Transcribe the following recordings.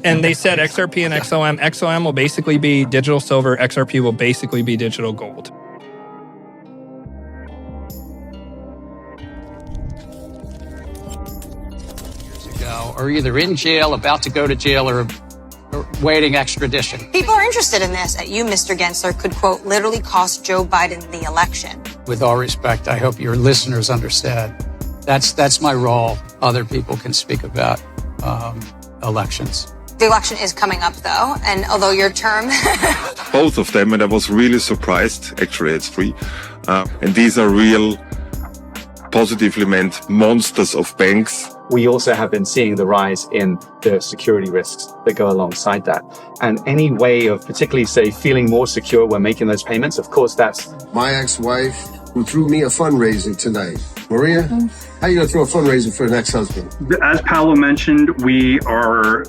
And they said XRP and XOM. XOM will basically be digital silver. XRP will basically be digital gold. Are either in jail, about to go to jail, or waiting extradition. People are interested in this. You, Mr. Gensler, could, quote, literally cost Joe Biden the election. With all respect, I hope your listeners understand. That's my role. Other people can speak about elections. The election is coming up, though, and although your term... Both of them, and I was really surprised. Actually, it's free. And these are real, positively meant monsters of banks. We also have been seeing the rise in the security risks that go alongside that. And any way of particularly, say, feeling more secure when making those payments, of course, that's... My ex-wife, who threw me a fundraiser tonight. Maria, how are you going to throw a fundraiser for an ex-husband? As Paolo mentioned, we guard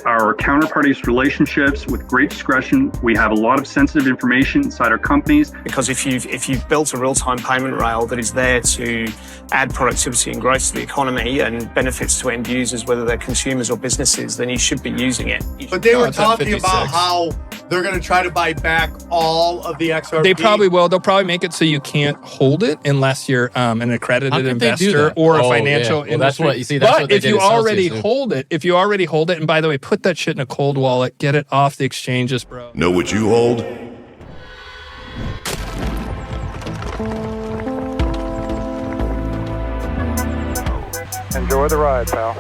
our counterparties' relationships with great discretion. We have a lot of sensitive information inside our companies. Because if you've built a real-time payment rail that is there to add productivity and growth to the economy and benefits to end users, whether they're consumers or businesses, then you should be using it. But they were talking about how they're going to try to buy back all of the XRP. They probably will. They'll probably make it so you can't hold it unless you're an accredited investor or a financial industry. Well, that's what you see. That's what they if did you at already Celsius. if you already hold it, and by the way, put that shit in a cold wallet, get it off the exchanges, bro. Know what you hold? Enjoy the ride, pal.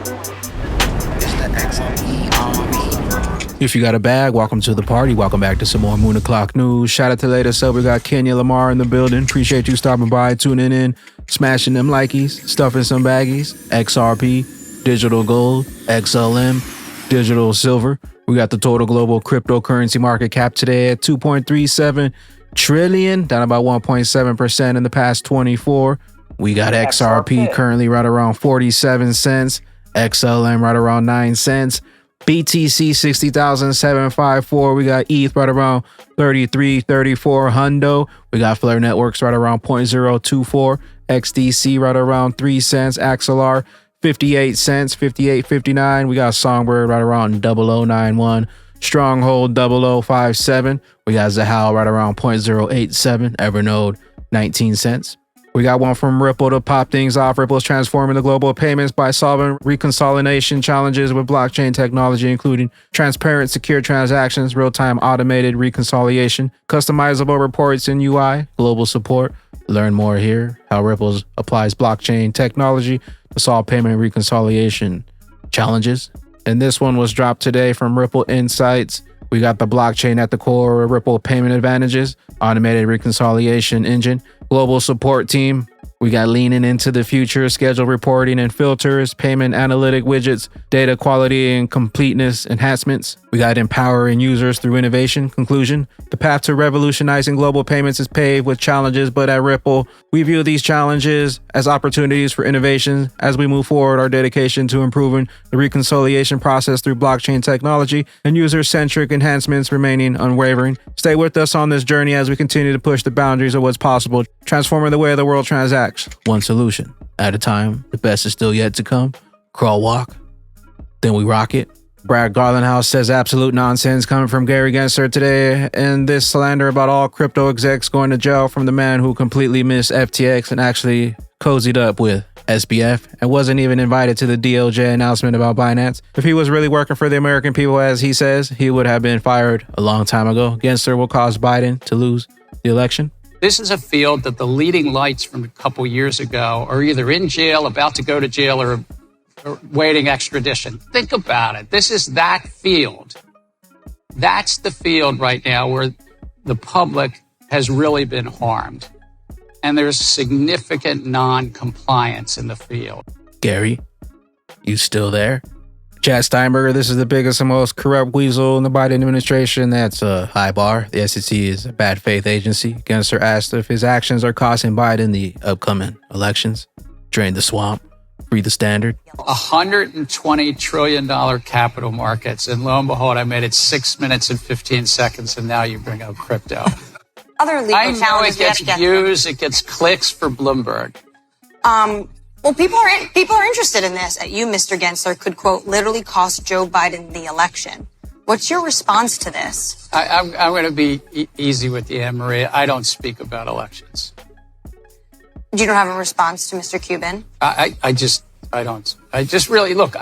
If you got a bag, welcome to the party. Welcome back to some more Moon O'Clock News. Shout out to latest up. We got Kenya Lamar in the building. Appreciate you stopping by, tuning in, smashing them likies, stuffing some baggies. XRP, digital gold, XLM, digital silver. We got the total global cryptocurrency market cap today at 2.37 trillion, down about 1.7% in the past 24. We got XRP currently right around 47 cents. XLM right around 9 cents. BTC 60,754. We got ETH right around 33.34 hundo. We got Flare Networks right around 0.024. XDC right around 3 cents. Axelar 58 cents, 58.59. We got Songbird right around 0091. Stronghold 0057. We got Zahal right around 0.087. Evernode 19 cents. We got one from Ripple to pop things off. Ripple's transforming the global payments by solving reconciliation challenges with blockchain technology, including transparent, secure transactions, real-time automated reconciliation, customizable reports in UI, global support. Learn more here, how Ripple applies blockchain technology to solve payment reconciliation challenges. And this one was dropped today from Ripple Insights. We got the blockchain at the core of Ripple payment advantages, automated reconciliation engine, global support team. We got leaning into the future, schedule reporting and filters, payment analytic widgets, data quality and completeness enhancements. We got empowering users through innovation. Conclusion, the path to revolutionizing global payments is paved with challenges, but at Ripple, we view these challenges as opportunities for innovation as we move forward our dedication to improving the reconciliation process through blockchain technology and user-centric enhancements remaining unwavering. Stay with us on this journey as we continue to push the boundaries of what's possible, transforming the way the world transacts. One solution at a time. The best is still yet to come. Crawl, walk, then we rock it. Brad Garlandhouse says absolute nonsense coming from Gary Gensler today, and this slander about all crypto execs going to jail from the man who completely missed FTX and actually cozied up with SBF and wasn't even invited to the DOJ announcement about Binance. If he was really working for the American people, as he says, he would have been fired a long time ago. Gensler will cause Biden to lose the election. This is a field that the leading lights from a couple years ago are either in jail, about to go to jail, or waiting extradition. Think about it. This is that field. That's the field right now where the public has really been harmed. And there's significant non-compliance in the field. Gary, you still there? Chad Steinberger, this is the biggest and most corrupt weasel in the Biden administration. That's a high bar. The SEC is a bad faith agency. Gensler asked if his actions are costing Biden the upcoming elections. Drain the swamp, free the standard. $120 trillion capital markets. And lo and behold, I made it 6 minutes and 15 seconds, and now you bring up crypto. Other legal I know challenges. it gets views, it gets clicks for Bloomberg. Well, people are interested in this. You, Mr. Gensler, could, quote, literally cost Joe Biden the election. What's your response to this? I'm going to be easy with you, Maria. I don't speak about elections. You don't have a response to Mr. Cuban? I don't. I just really, look,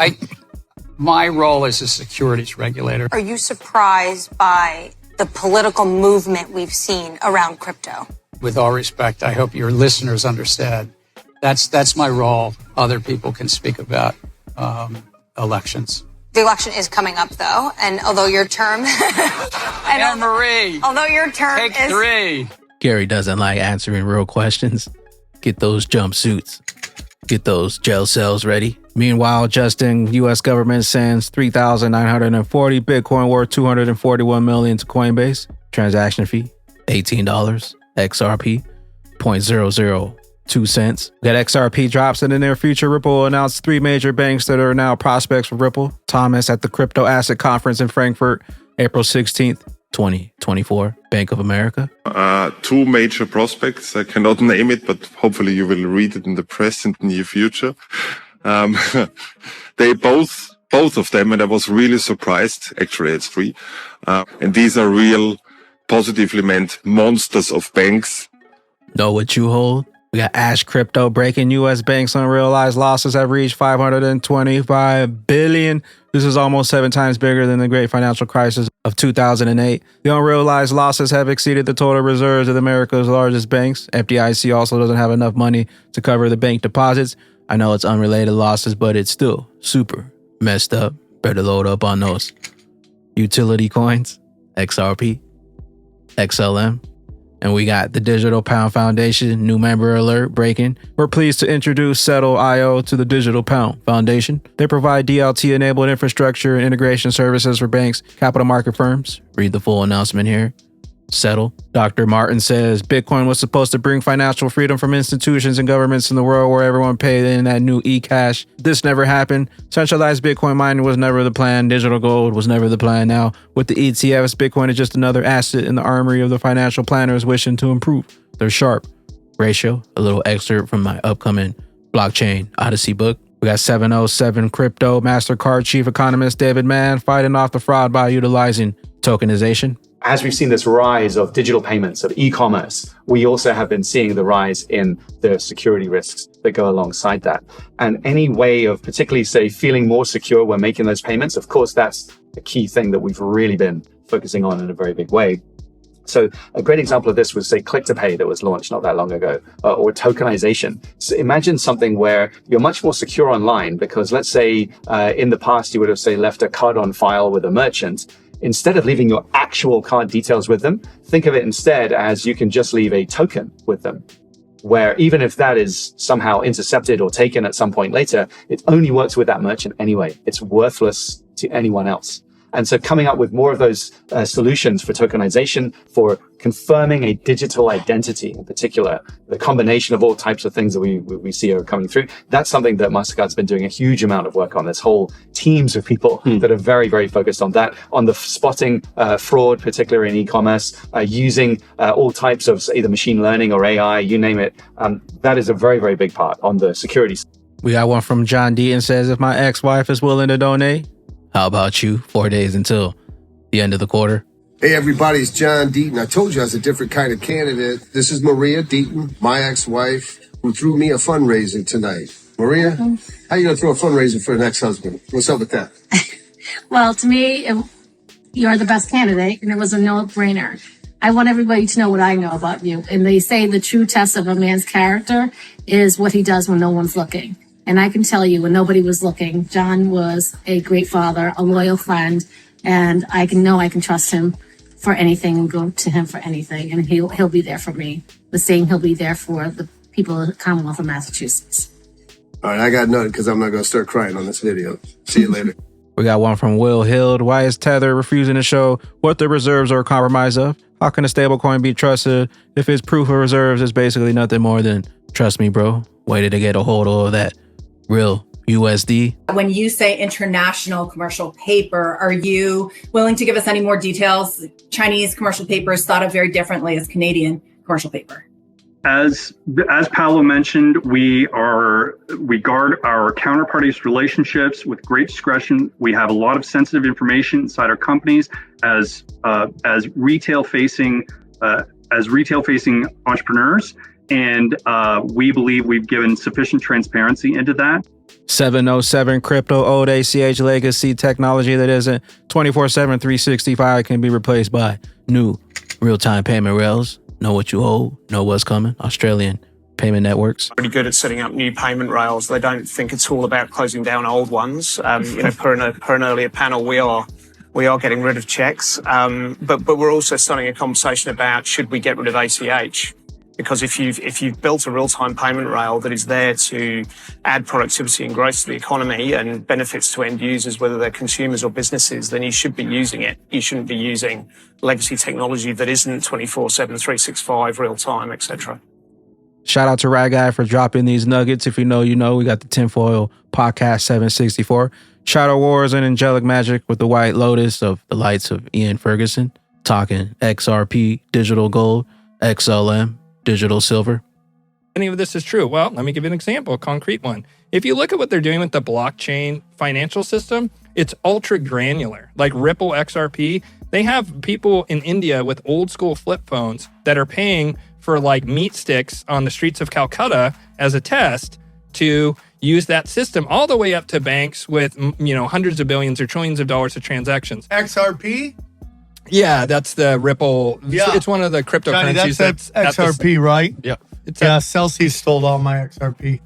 my role as a securities regulator. Are you surprised by the political movement we've seen around crypto? With all respect, I hope your listeners understand. That's my role. Other people can speak about elections. The election is coming up, though, and although your term... Marie, although your term take is... 3. Gary doesn't like answering real questions. Get those jumpsuits. Get those jail cells ready. Meanwhile, Justin, U.S. government sends 3,940 Bitcoin worth $241 million to Coinbase. Transaction fee, $18. XRP, 0.002 cents. Got XRP drops in the near future. Ripple announced 3 major banks that are now prospects for Ripple. Thomas at the Crypto Asset Conference in Frankfurt, April 16th, 2024. Bank of America. 2 major prospects. I cannot name it, but hopefully you will read it in the press in the near future. They both of them, and I was really surprised. Actually, it's free. And these are real, positively meant monsters of banks. Know what you hold? We got Ash Crypto breaking U.S. banks' unrealized losses have reached $525 billion. This is almost 7 times bigger than the great financial crisis of 2008. The unrealized losses have exceeded the total reserves of America's largest banks. FDIC also doesn't have enough money to cover the bank deposits. I know it's unrelated losses, but it's still super messed up. Better load up on those utility coins, XRP, XLM. And we got the Digital Pound Foundation, new member alert breaking. We're pleased to introduce Settle.io to the Digital Pound Foundation. They provide DLT-enabled infrastructure and integration services for banks, capital market firms. Read the full announcement here. Settle. Dr. Martin says Bitcoin was supposed to bring financial freedom from institutions and governments in the world where everyone paid in that new e-cash. This never happened. Centralized Bitcoin mining was never the plan. Digital gold was never the plan. Now, with the ETFs, Bitcoin is just another asset in the armory of the financial planners wishing to improve their Sharpe ratio. A little excerpt from my upcoming Blockchain Odyssey book. We got 707 Crypto MasterCard Chief Economist David Mann fighting off the fraud by utilizing tokenization. As we've seen this rise of digital payments, of e-commerce, we also have been seeing the rise in the security risks that go alongside that. And any way of particularly, say, feeling more secure when making those payments, of course, that's a key thing that we've really been focusing on in a very big way. So a great example of this was, say, Click to Pay that was launched not that long ago, or tokenization. So imagine something where you're much more secure online because let's say in the past you would have, say, left a card on file with a merchant. Instead of leaving your actual card details with them, think of it instead as you can just leave a token with them, where even if that is somehow intercepted or taken at some point later, it only works with that merchant anyway. It's worthless to anyone else. And so coming up with more of those solutions for tokenization, for confirming a digital identity in particular, the combination of all types of things that we see are coming through, that's something that MasterCard's been doing a huge amount of work on. There's whole teams of people that are very, very focused on that, on the spotting fraud, particularly in e-commerce, using all types of either machine learning or AI, you name it. That is a very, very big part on the security. We got one from John Deaton says, if my ex-wife is willing to donate, how about you? 4 days until the end of the quarter. Hey, everybody, it's John Deaton. I told you I was a different kind of candidate. This is Maria Deaton, my ex-wife, who threw me a fundraiser tonight. Maria, how you going to throw a fundraiser for an ex-husband? What's up with that? Well, to me, you're the best candidate, and it was a no-brainer. I want everybody to know what I know about you. And they say the true test of a man's character is what he does when no one's looking. And I can tell you, when nobody was looking, John was a great father, a loyal friend, and I can trust him for anything and go to him for anything. And he'll be there for me. The same, he'll be there for the people of the Commonwealth of Massachusetts. All right, I got nothing because I'm not going to start crying on this video. See you later. We got one from Will Hild. Why is Tether refusing to show what the reserves are compromised of? How can a stablecoin be trusted if its proof of reserves is basically nothing more than, trust me, bro, waited to get a hold of that real USD? When you say international commercial paper, are you willing to give us any more details? Chinese commercial paper is thought of very differently as Canadian commercial paper. As Paolo mentioned, we guard our counterparties' relationships with great discretion. We have a lot of sensitive information inside our companies as retail-facing entrepreneurs, and we believe we've given sufficient transparency into that. 707 crypto old ACH legacy technology that isn't 24/7 365 can be replaced by new real-time payment rails. Know what you owe, know what's coming. Australian payment networks. Pretty good at setting up new payment rails. They don't think it's all about closing down old ones. Per an earlier panel, we are getting rid of checks. But we're also starting a conversation about should we get rid of ACH? Because if you've built a real-time payment rail that is there to add productivity and growth to the economy and benefits to end users, whether they're consumers or businesses, then you should be using it. You shouldn't be using legacy technology that isn't 24/7, 365, real-time, etc. Shout out to Rye Guy for dropping these nuggets. If you know, you know. We got the Tinfoil Podcast 764. Shadow Wars and Angelic Magic with the White Lotus of the lights of Ian Ferguson. Talking XRP, digital gold, XLM, digital silver. Any of this is true? Well, let me give you an example, a concrete one. If you look at what they're doing with the blockchain financial system, it's ultra granular. Like Ripple XRP, they have people in India with old school flip phones that are paying for like meat sticks on the streets of Calcutta as a test to use that system, all the way up to banks with, hundreds of billions or trillions of dollars of transactions. XRP? Yeah, that's the Ripple. Yeah. It's one of the cryptocurrencies. Johnny, that's XRP, right? Yeah. Celsius stole all my XRP.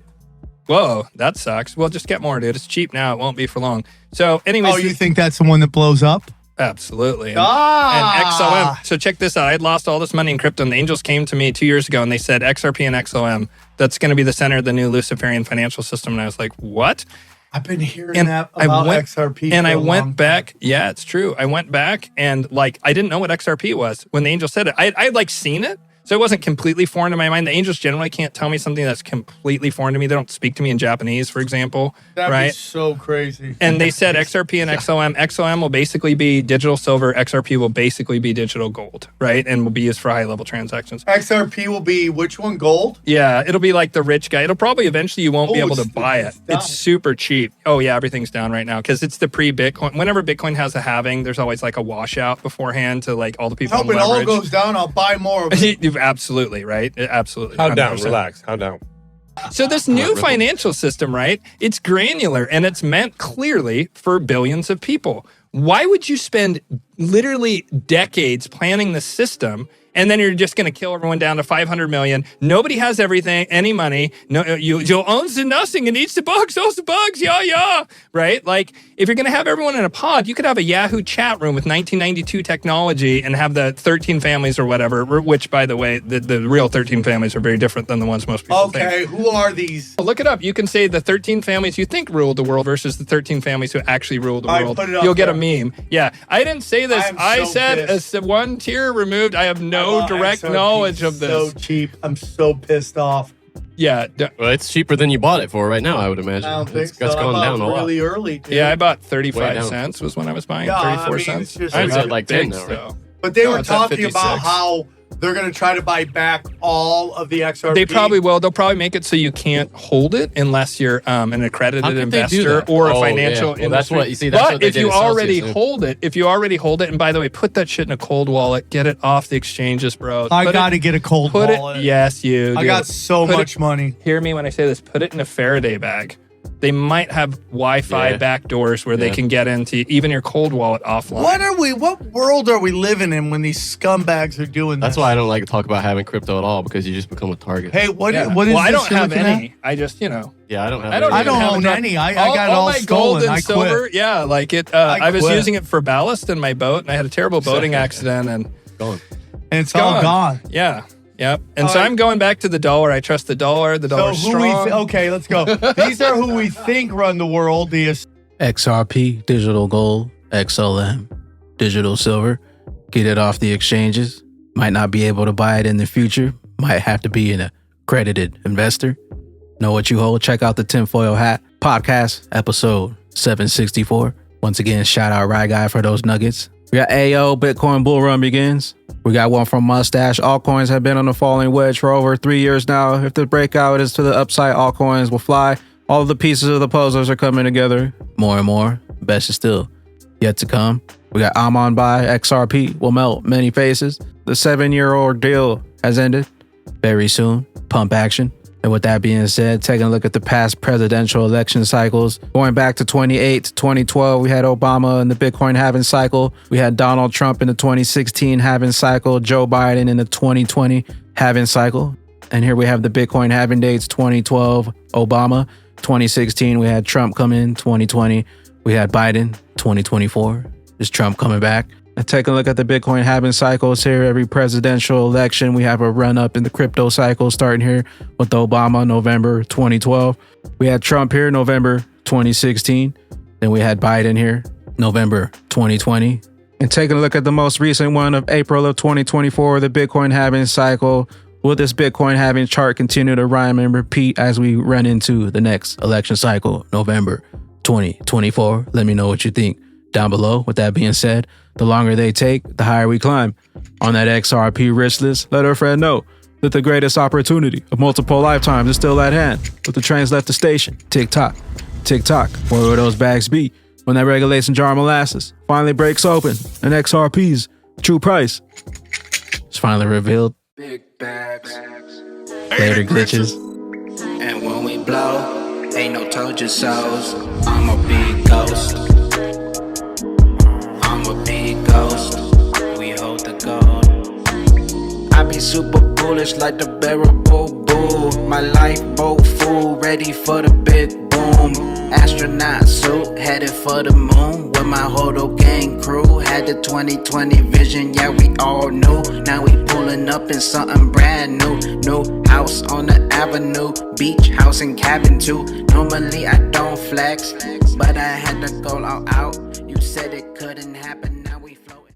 Whoa, that sucks. Well, just get more, dude. It's cheap now. It won't be for long. So anyways. Oh, you think that's the one that blows up? Absolutely. And XLM. So check this out. I had lost all this money in crypto, and the angels came to me 2 years ago, and they said XRP and XLM, that's going to be the center of the new Luciferian financial system. And I was like, what? I've been hearing that about XRP. And I went back. Yeah, it's true. I went back and I didn't know what XRP was when the angel said it. I'd seen it. So it wasn't completely foreign to my mind. The angels generally can't tell me something that's completely foreign to me. They don't speak to me in Japanese, for example. That'd be so crazy. And they said XRP and XLM. XLM will basically be digital silver. XRP will basically be digital gold, right? And will be used for high-level transactions. XRP will be which one? Gold? Yeah, it'll be like the rich guy. It'll probably eventually you won't be able to buy it. It's super cheap. Oh, yeah, everything's down right now because it's the pre-Bitcoin. Whenever Bitcoin has a halving, there's always a washout beforehand to all the people. I hope it all goes down. I'll buy more of it. Absolutely, right? Absolutely. How down? Relax. How down? So this new financial system, right? It's granular and it's meant clearly for billions of people. Why would you spend literally decades planning the system and then you're just going to kill everyone down to 500 million? Nobody has any money. No, you owns the nothing and eats the bugs, owns the bugs, yeah, right? If you're going to have everyone in a pod, you could have a Yahoo chat room with 1992 technology and have the 13 families or whatever, which, by the way, the real 13 families are very different than the ones most people think. Okay, who are these? Well, look it up. You can say the 13 families you think ruled the world versus the 13 families who actually ruled the world. You'll get a meme. Yeah, I didn't say this. I said as one tier removed. I have no direct knowledge of this. So cheap. I'm so pissed off. Yeah. Well, it's cheaper than you bought it for right now, I would imagine. I don't think it's gone down a lot. Really early, dude. Yeah, I bought 35 cents was when I was buying. 34 cents. It's at 10 now, right? But they were talking about how they're going to try to buy back all of the XRP. They probably will. They'll probably make it so you can't hold it unless you're an accredited investor or a financial industry. That's what you see. But if you already hold it, and by the way, put that shit in a cold wallet, get it off the exchanges, bro. I got to get a cold wallet. Yes, you. I got so much money. Hear me when I say this. Put it in a Faraday bag. They might have Wi-Fi backdoors where they can get into even your cold wallet offline. What world are we living in when these scumbags are doing this? That's why I don't like to talk about having crypto at all, because you just become a target. Hey, what is well, this I don't have any. At? I just, Yeah, I don't have I don't own any. I got all my stolen. gold and silver. Yeah, I was using it for ballast in my boat, and I had a terrible boating accident, and it's all gone. Yeah. Yep. And so I'm going back to the dollar. I trust the dollar. The dollar's strong. Okay, let's go. These are who we think run the world. XRP, digital gold, XLM, digital silver. Get it off the exchanges. Might not be able to buy it in the future. Might have to be an accredited investor. Know what you hold? Check out the Tinfoil Hat podcast, episode 764. Once again, shout out Rye Guy for those nuggets. We got AO, Bitcoin bull run begins. We got one from Mustache. Altcoins have been on the falling wedge for over 3 years now. If the breakout is to the upside, altcoins will fly. All of the pieces of the puzzles are coming together. More and more. Best is still yet to come. We got Amon by XRP will melt many faces. The 7-year ordeal has ended very soon. Pump action. And with that being said, taking a look at the past presidential election cycles, going back to 2008 to 2012, we had Obama in the Bitcoin halving cycle. We had Donald Trump in the 2016 halving cycle, Joe Biden in the 2020 halving cycle. And here we have the Bitcoin halving dates, 2012, Obama. 2016, we had Trump come in. 2020, we had Biden. 2024, is Trump coming back? And take a look at the Bitcoin halving cycles here. Every presidential election, we have a run up in the crypto cycle, starting here with Obama, November 2012. We had Trump here, November 2016. Then we had Biden here, November 2020. And taking a look at the most recent one of April of 2024, the Bitcoin halving cycle. Will this Bitcoin halving chart continue to rhyme and repeat as we run into the next election cycle, November 2024? Let me know what you think down below. With that being said, the longer they take, the higher we climb. On that XRP risk list, let our friend know that the greatest opportunity of multiple lifetimes is still at hand. With the trains left the station, tick-tock, tick-tock, where will those bags be when that regulation jar molasses finally breaks open and XRP's true price is finally revealed? Big bags, Later glitches. and when we blow, ain't no told you so's. I'm a big ghost. I'm a big ghost. We hold the gold. I be super bullish like the bearable bull. My lifeboat full, ready for the big boom. Astronaut suit, headed for the moon. With my Hodo gang crew, had the 2020 vision, yeah we all knew. Now we pulling up in something brand new. New house on the avenue, beach house and cabin too. Normally I don't flex, but I had to go all out. You said it couldn't happen, now we flow.